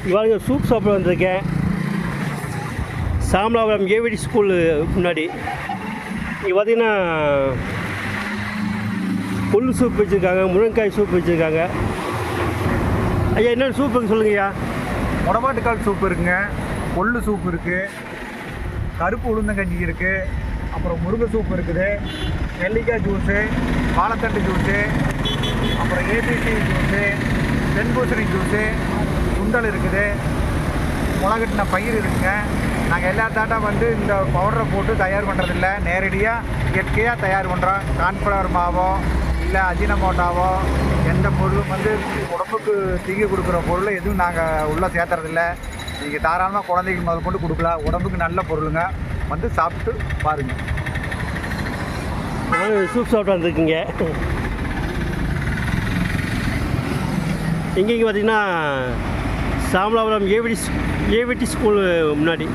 இவாளுங்க soup சாப்பிட வந்திருக்கேன். Samalapuram AVT school முன்னாடி. இங்கே பார்த்தீங்கன்னா கொள்ளு சூப் வச்சுருக்காங்க, முருங்கைக்காய் சூப் வச்சுருக்காங்க. ஐயா என்ன சூப் இருக்குது சொல்லுங்கய்யா? முடமாட்டுக்கால் சூப் இருக்குங்க, கொள்ளு சூப் இருக்குது, கருப்பு உளுந்தங்கஞ்சி இருக்குது, அப்புறம் முருங்கை சூப் இருக்குது, நெல்லிக்காய் ஜூஸு, வாழைத்தண்டு ஜூஸு, அப்புறம் ஏபிசி ஜூஸு, தென்பூசணி ஜூஸு, சுண்டல் இருக்குது, முளகட்டின பயிர் இருக்குங்க. நாங்கள் எல்லா தாட்டம் வந்து இந்த பவுடரை போட்டு தயார் பண்ணுறதில்ல, நேரடியாக இயற்கையாக தயார் பண்ணுறோம். கார்ன்ஃப்ளவர் மாவோ இல்லை அஜினமோட்டாவோ எந்த பொருளும் வந்து உடம்புக்கு தீங்கு கொடுக்குற பொருள் எதுவும் நாங்கள் உள்ளே சேர்த்துறதில்ல. நீங்கள் தாராளமாக குழந்தைக்கு முதல் கொண்டு கொடுக்கலாம். உடம்புக்கு நல்ல பொருளுங்க, வந்து சாப்பிட்டு பாருங்கள். சூப் சாப்பிட்டு வந்துருக்கீங்க. இங்கே பார்த்தீங்கன்னா சாமலாபுரம் ஏவிடி ஸ்கூலு முன்னாடி.